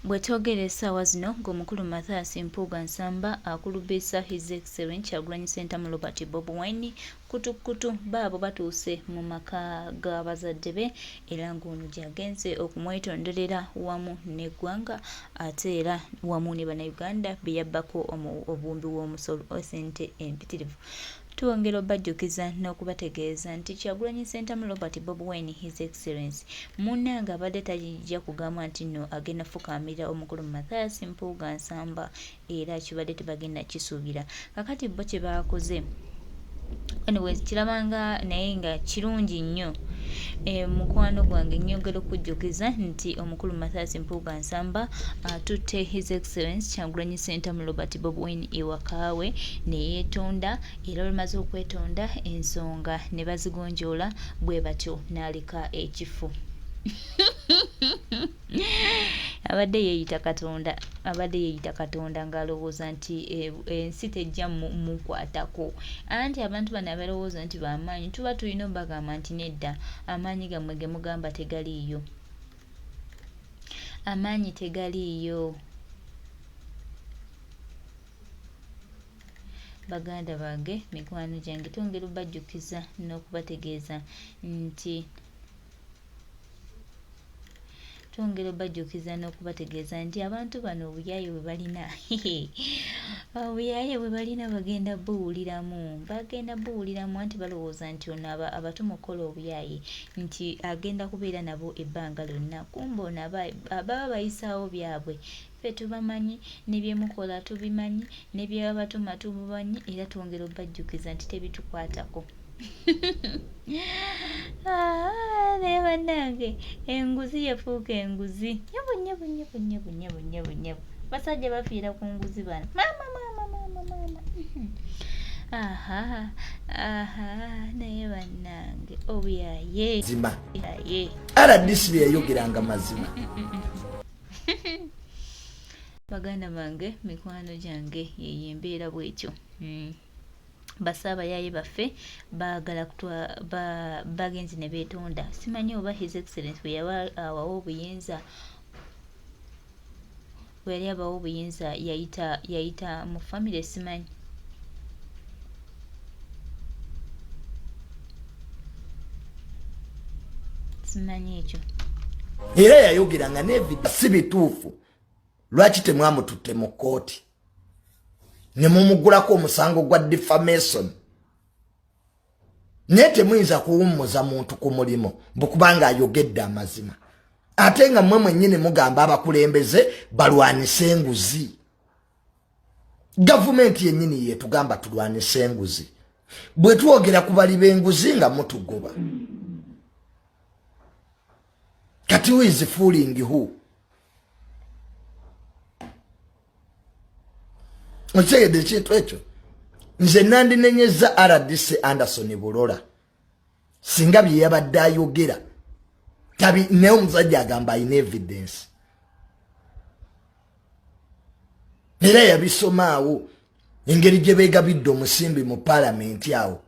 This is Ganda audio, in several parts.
Bwetwogera essaawa zino ng'omukulu Mathias Mpuga Nsamba akulubisa His Excellence Kyagulanyi Ssentamu Robert Bobi Wine kutukutu baabo batuuse mu maka g'abazadde be era ng'ono gy'agenze okumwetonderera wamu n'eggwanga ate era wamu ne Bannayuganda be yabbako obuwumbi w'omusolo ssente empitirivu. Tuwongera obajjukiza n'okubategeeza nti Kyagulanyi Ssentamu Robert Bobi Wine His Excellence munnange abadde tajja kugamba nti nno agenda fukamira omukulu Mathias Mpuga Nsamba era kibadde tebagenda kisuubira. Kakati bo kye baakoze anyway kirabanga naye nga kirungi nnyo mukwano gwange nnyongera okujjukiza nti omukulu Mathias Mpuga Nsamba atutte His Excellence Kyagulanyi Ssentamu Robert Bobi Wine ewakaawe ne yeetonda era olwamaze okwetonda ensonga ne bazigonjoola bwe batyo n'aleka ekifo. abadde yeeyita Katonda ng'alowooza nti ensi tejja mukwatako anti abantu bano abalowooza nti bamaanyi tuba tulina obagamba nti nedda amaanyi gammwe ge mugamba tegaliiyo, amaanyi tegaliiyo. Baganda bange mikwano gyange twongera obajjukiza n'okubategeeza nti abantu bano obuyaaye bwe balina obuyaaye bwe balina bagenda buwuliramu anti balowooza nti ono abatuma okukola obuyaaye nti agenda kubeera nabo ebbanga lyonna, kumbe ono ababa bayisaawo byabwe ffe tubamanyi ne bye mukola tubimanyi ne byabatuma tubimanyi era twongera obajjukiza nti tebitukwatako. Ne bannange enguzi yafuuka enguzi nyabu basajja bafiira ku nguzi bano maama naye bannange obuyaaye zima RDC yayogeranga mazima. Baganda bange mikwano gyange yeyo embeera bwetyo. Basaabayaye baffe baagala bagenzi ne beetonda. Simanyi oba His Excellence bwe awawo obuyinza bwe yali abawo obuyinza yayita mu famire simanyi. Ekyo Era yayogeranga n'evideo si bituufu. Lwaki temwamututte mu kkooti ne mumugulako omusango gwa defamation? Naye temuyinza kuwummuza muntu ku mulimo bukubanga ayogedde amazima ate nga mmwe mwennyini mugamba abakulembeze balwanise enguzi. Gavumenti yennyini yetugamba tulwanise enguzi, bwe twogera ku bali b'enguzi nga mutugoba. Kati who is fooling who? Okyegedde ekintu ekyo nze nandinenyeza RDC Anderson Bulola singa bye yabadde ayogera tabi naye omusajja agamba ayina evidence era yabisomaawo engeri gye beegabidde omusimbi mu paalamenti awo.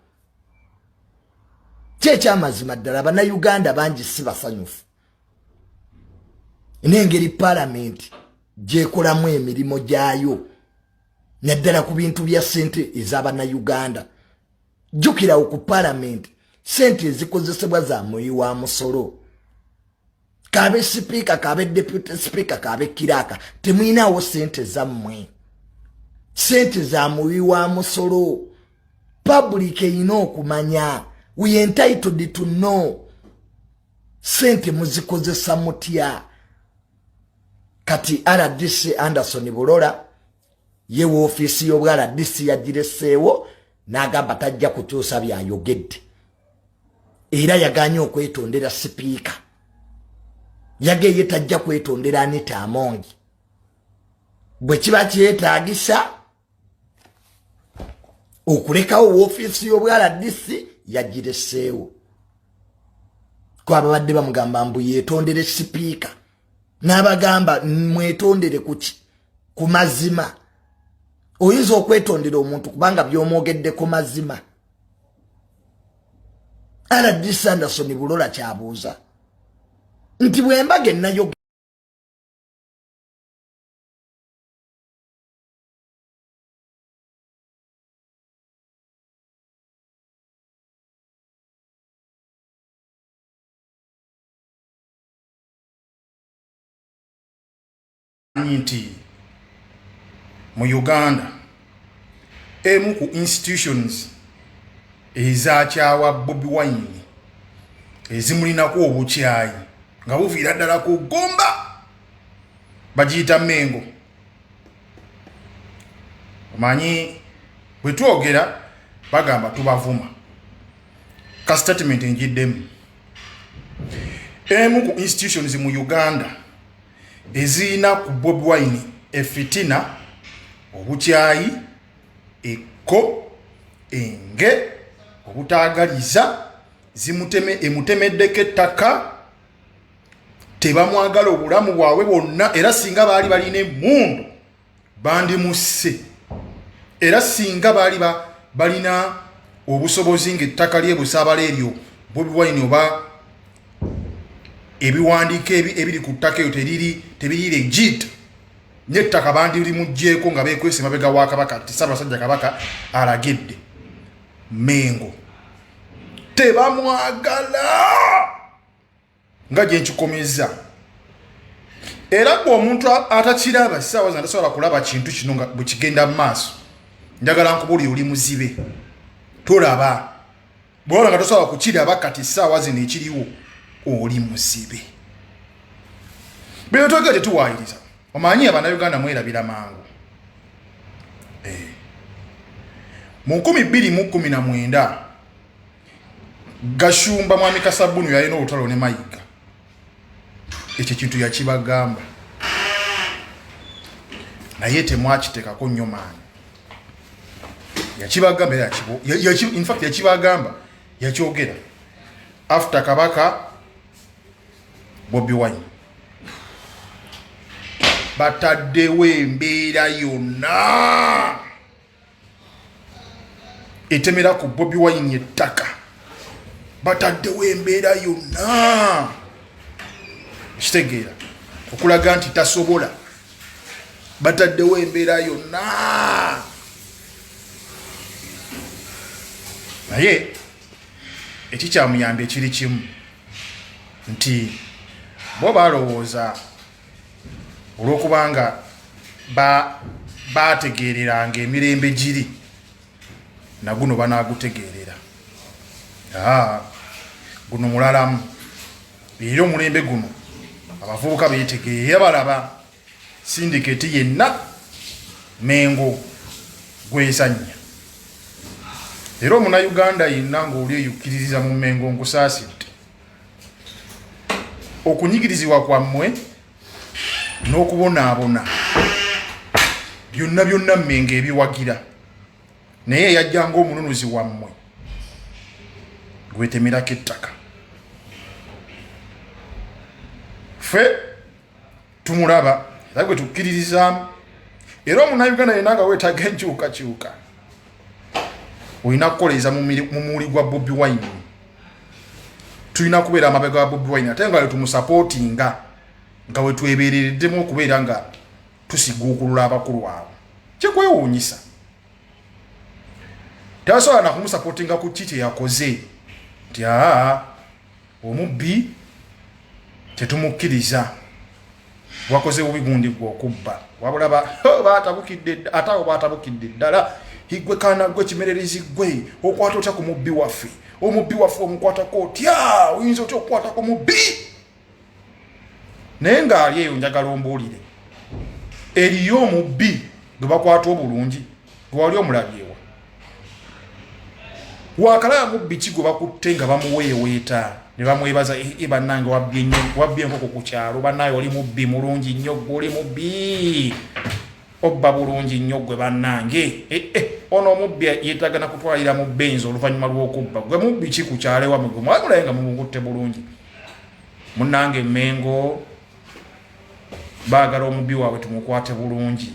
Kyekyamazima ddala bannayuganda bangi si basanyufu n'engeri paalamenti gyekolamu emirimu gyayo naddala ku bintu bya ssente ez'Abannayuganda. Jjukirawo ku paalamenti ssente ezikozesebwa za muyi wa musolo, kaabe sipiika kaabe deputy sipiika kaabe kiraaka, temuyinaawo ssente zammwe, ssente za muyi wa musolo. Public eyina okumanya, we entitled to know ssente muzikozesa mutya. Kati RDC Anderson Bulola yewe ofisi y'obwa RDC yagireseewo n'agamba tajja kukyusa byayogedde era yaganye okwetondera sipiika, yageye tajja kwetondera Anita Amongi. Bwe kiba kyetaagisa okulekawo ofisi y'obwa RDC yagireseewo kwaba badde bamugamba mbu yeetondere sipiika n'abagamba mwetondere kuki ku mazima. Oyinza okwetondera omuntu kubanga by'omwogedde ku mazima. RDC Anderson Bulola kyabuuza nti bwe mbaga nayo nti mu Uganda emu ku institutions ezakyawa Bobi Wine ezimulinako obukyayi nga buviira ddala ku gomba bagiyita Mengo. Omanyi bwe twogera bagamba tubavuma ka statement njiddemu. Emu ku institutions mu Uganda ezina ku Bobi Wine efitina obukyayi ekko enge obutaagaliza emutemeddeko ettaka tebamwagala obulamu bwabwe bwonna era singa baali balina emmundu bandimusse era singa baali balina obusobozi ng'ettaka lye busaabala eryo Bobi Wine oba ebiwandiiko ebiri ku ttaka eyo tebiri legit n'ettaka bandi limuggyeko nga beekwese mabega wa Kabaka ti Ssaabasajja Kabaka alagidde. Mengo tebamwagala nga gye nkikomeza. Era gwe omuntu atakiraba ssaawa zino tasobola kulaba kintu kino nga bwe kigenda mu maaso. Njagala nkubuli oli muzibe tolaba bw'ola nga tosobola kukiraba kati ssaawa zino ekiriwo oli muzibe. Bino twogera tetuwaayiriza. Omanyi Abannayuganda mwerabira mangu. Mu 2019 Gashumba Mwami Kasabunu yalina olutalo ne Mayiga. Ekyo kintu yakibagamba. Naye temwakiteekako nnyo maanyi. Yakibagamba in fact yakibagamba yakyogera after Kabaka Bobi Wine. Bataddewo embeera yonna etemera ku Bobi Wine ettaka. Bataddewo embeera yonna kitegeera okulaga nti tasobola. Bataddewo embeera yonna naye ekikyamuyamba ekiri kimu nti bo balowooza olw'okubanga bategeereranga emirembe giri naguno banaagutegeerera. Guno mulalamu era omulembe guno abavubuka beetegeera balaba sindiketi yenna Mengo gwesanya. Era Omunnayuganda yenna ng'oli eyukkiririza mu Mengo nkusaasidde. Okunyigirizibwa kwammwe n'okubonaabona byonna byonna Mengo ebiwagira naye yajjanga omununuzi wammwe gwetemerako ettaka. Ffe tumulaba era gwe tukkiririzaamu. Era Omunnayuganda yenna nga weetaga enkyukakyuka olina kukoleeza mu muli gwa Bobi Wine. Tulina kubeera amabega wa Bobi Wine ate nga wetumusapootinga nga wetwebeerereddemu okubeera nga tusiguukulula abakulu abo. Kikwewuunyisa. Tasobola na kumusapootinga ku kiki yakoze nti omubbi tetumukkiriza wakoze bubi gundi gw'okubba wabula batabukidde ate abo batabukidde ddala higwe kana gwe kimererezi gwe okwata otya ku mubbi waffe omukwatako otya oyinza otya okukwatako mubbi. Naye ng'ali eyo njagala ombuulire eriyo omubbi gwe bakwata obulungi gwe wali omulabyewa wakalaba mubbi ki gwe bakutte nga bamuweeweeta ne bamwebaza bannange wabbye enkoko ku kyalo bannaawe oli mubbi mulungi nnyo gwe oli mubbi obba bulungi nnyo gwe bannange ono omubbi yeetagana kutwalira mu benzi oluvannyuma lw'okubba gwe mubbi ki ku kyalo ewammwe gwe mwamulaye nga mumukutte bulungi. Munnange Mengo baagala omubbi waabwe tumukwate bulungi.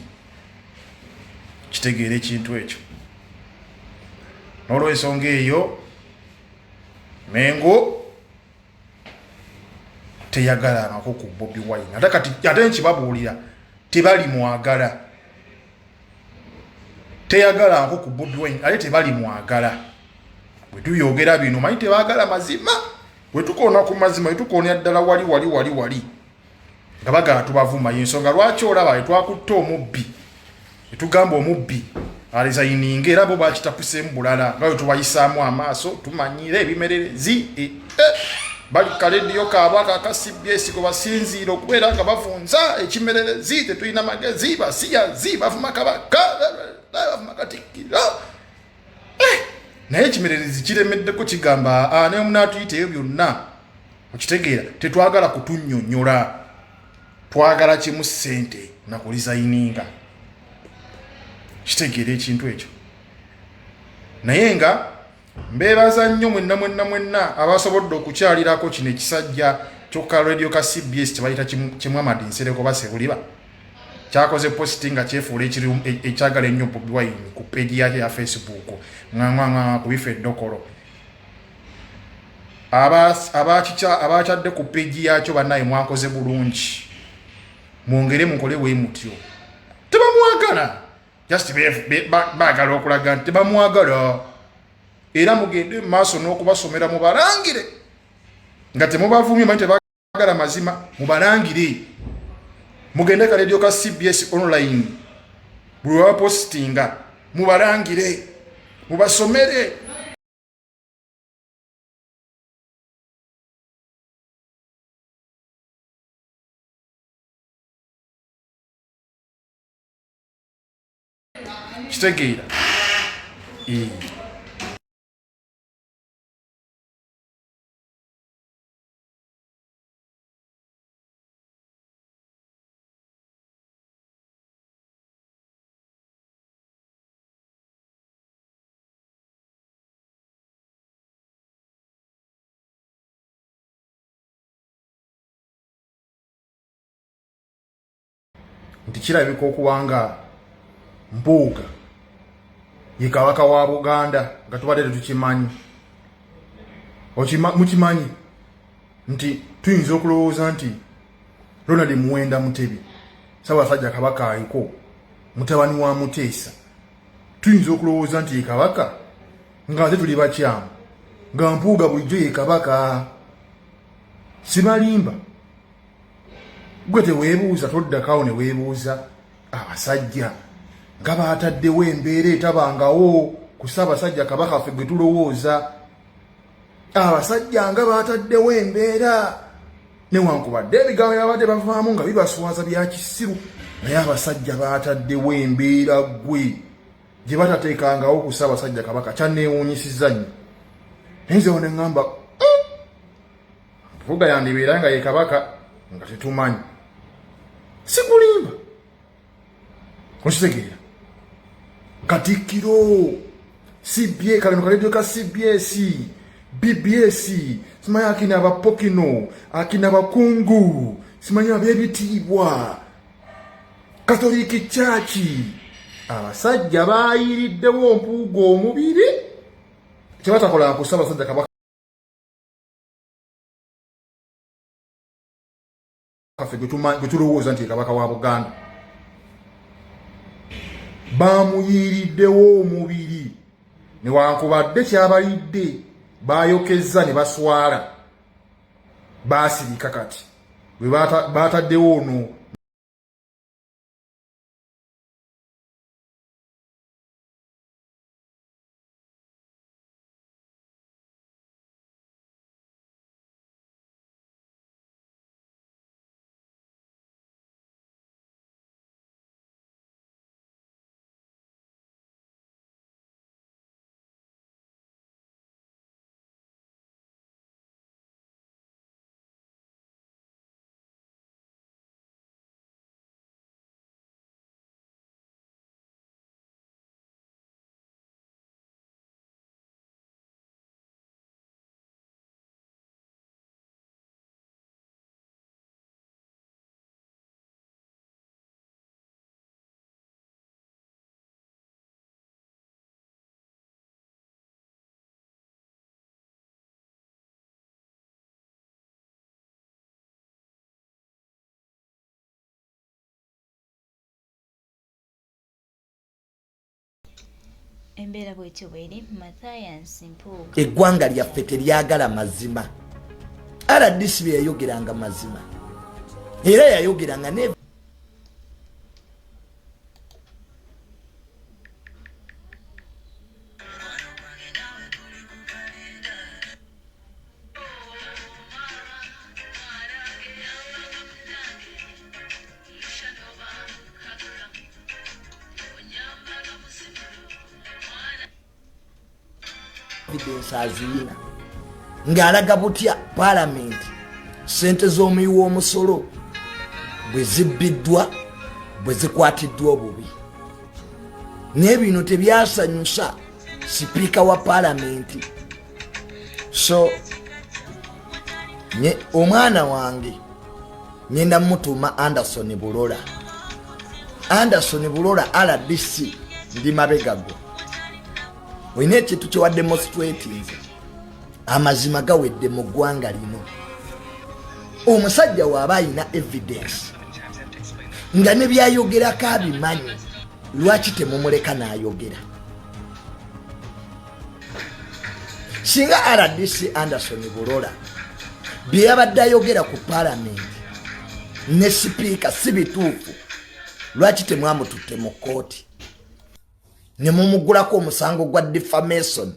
Kitegeera ekintu ekyo. N'olw'ensonga eyo Mengo teyagalangako ku Bobi Wine ate nkibabuulira tebali mwagala. Teyagalangako ku Bobi Wine ate tebali mwagala. Bwe tuyogera bino manyi tebaagala mazima. Bwe tukoona ku mazima tukoonera ddala wali. nga bagala tubavuma y'ensonga lwaki olaba twakutta omubbi etugamba omubbi alizayininga era bo bakitapusemu bulala nga bwe tubayisaamu amaaso tumanyire ebimererezi bali kalediyo kabaka ka CBS ko basinziira okubeera nga bavunza ekimererezi tetulina magezi basiyazi bavuma kabaka bavuma Katikkiro naye ekimererezi kiremeddeko kigamba naye munaatuyiteyo byonna okitegeera tetwagala kutunnyonnyola twagala kimu ssente nakulizayininga kitegeera ekintu ekyo naye nga mbeebaza nnyo mwenna abasobodde okukyalirako kino ekisajja kyokka radio ka CBS kyebayita Kimwamadi Nsereko basebuliba kyakoze posti nga kyefuula ekyagala ennyo Bobi Wine ku peegi yake ya Facebook nganganga kubifa eddokolo abakyadde ku peegi yakyo bannaye mwakoze bulungi mwongere mukole bwe mutyo tebamwagala just baagala okulaga nti tebamwagala era mugende maaso n'okubasomera mubalangire nga temubavumye manyi tebagala mazima mubalangire mugende ka radio ka CBS online buli wapostinga mubalangire mubasomere kitegeera nti kirabika okuwanga Mpuga ye kabaka wa Buganda nga tubadde tetukimanyi mukimanyi nti tuyinza okulowooza nti Ronald Muwenda Mutebi Ssaabasajja Kabaka aliko mutabani wa Muteesa tuyinza okulowooza nti ye kabaka nga nze tuli bakyamu nga Mpuga bulijjo ye kabaka sibalimba gwe teweebuuza toddakawo ne weebuuza abasajja nga baataddewo embeera etabangawo ku Ssaabasajja Kabaka ffe gwe tulowooza abasajja nga baataddewo embeera newankubadde ebigambo byabadde bavaamu nga bibaswaza bya kisiru naye abasajja baataddewo embeera gwe gye batateekangawo ku Ssaabasajja Kabaka kyanneewuunyisiza nnyo naye nze ne ŋŋamba Mpuga yandibeera nga ye kabaka nga tetumanyi sikulimba okitegeera Katikkiro CBS kaleno kaledio ka CBS BBS simanyi akina abapokino akina abakungu simanyi ab'ebitiibwa Katoliki chachi abasajja baayiriddewo Mpuga omubiri kyebatakola ku Ssaabasajja Kabaka kafe gutulowooza nti kabaka wa Buganda bamuyiriddewo omubiri newankubadde kyabalidde baayokeza ne baswala baasirika kati bwe baataddewo ono embeera bwetyo bweri Mathias Mpuga eggwanga lyaffe teryagala mazima RDC bye yayogeranga mazima era yayogeranga ne evidence azina ng'alaga butya parliament sente z'omuyi w'omusolo bwe zibbiddwa bwe zikwatiddwa obubi n'ebino tebyasanyusa sipiika wa parliament. So omwana wange ngenda mutuma Anderson Bulola. Anderson Bulola RDC ndi mabegago oyina ekintu kye wa demonstrating amazima gawedde mu ggwanga lino. Omusajja waaba ayina evidence nga ne byayogerako abimanyi, lwaki temumuleka n'ayogera? Singa RDC Anderson Bulola bye yabadde ayogera ku parliament ne sipiika si bituufu, lwaki temwamututte mu kooti ne mumugulako omusango gwa defamation?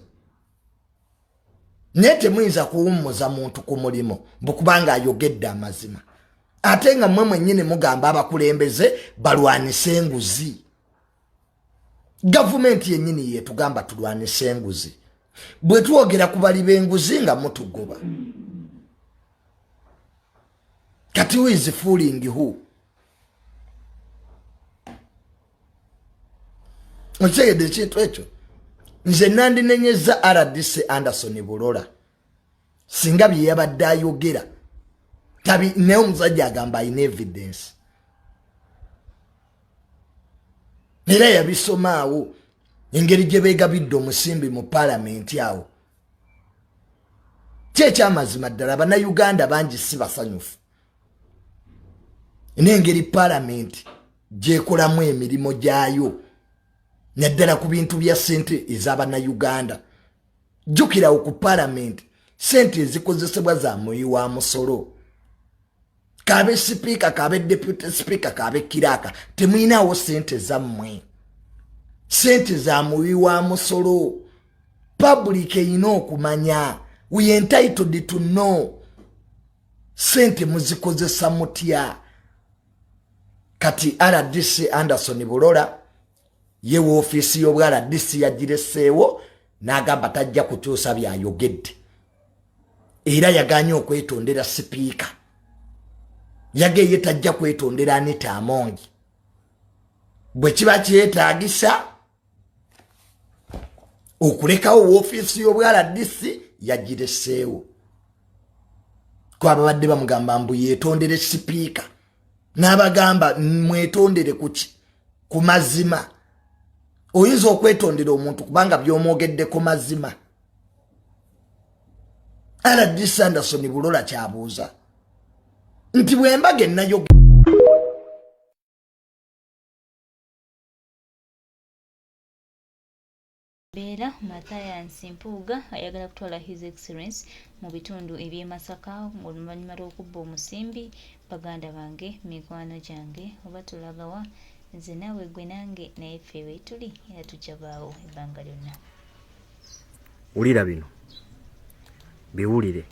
Naye temuyinza kuwummuza muntu ku mulimo bukubanga ayogedde amazima, ate nga mmwe mwennyini mugamba abakulembeze balwanise enguzi. Gavumenti yennyini yetugamba tulwanise enguzi, bwe twogera ku bali b'enguzi nga mutugoba. Kati who is fooling who? Okyegedde ekintu ekyo nze nandinenyeza RDC Anderson Bulola singa bye yabadde ayogera naye omusajja agamba ayina evidence era yabisomaawo engeri gye beegabidde omusimbi mu parliament awo. Kyekyamazima ddala bannayuganda bangi si basanyufu n'engeri parliament gyekolamu emirimu gyayo naddala ku bintu bya sente ez'abannayuganda. Jjukirawo ku parliament sente ezikozesebwa za muyi wa musolo, kabe sipiika kabe deputy speaker kabe kiraka, temuyinaawo sente zammwe, sente za muyi wa musolo. Public eyina okumanya, we entitled to know sente muzikozesa mutya. Kati RDC Anderson Bulola ye woofiisi y'obwa RDC yagireseewo n'agamba tajja kukyusa byayogedde, era yaganye okwetondera sipiika, yageye tajja kwetondera Anita Amongi. Bwe kiba kyetaagisa okulekawo woofiisi y'obwa RDC yagireseewo, kwaba badde bamugamba mbu yeetondere sipiika, n'abagamba mwetondere kuki? Ku mazima. Oyinza okwetondera omuntu kubanga by'omwogedde ku mazima. RDC Anderson Bulola kyabuuza nti bwe mbaga ennayo Beera Mathias Mpuga ayagala kutwala His Excellence mu bitundu eby'e Masaka oluvannyuma lw'okubba omusimbi. Baganda bange, mikwano gyange, oba tulagawa nze naawe gwe nange naye ffe weetuli era tujjabaawo ebbanga lyonna. Wulira bino biwulire.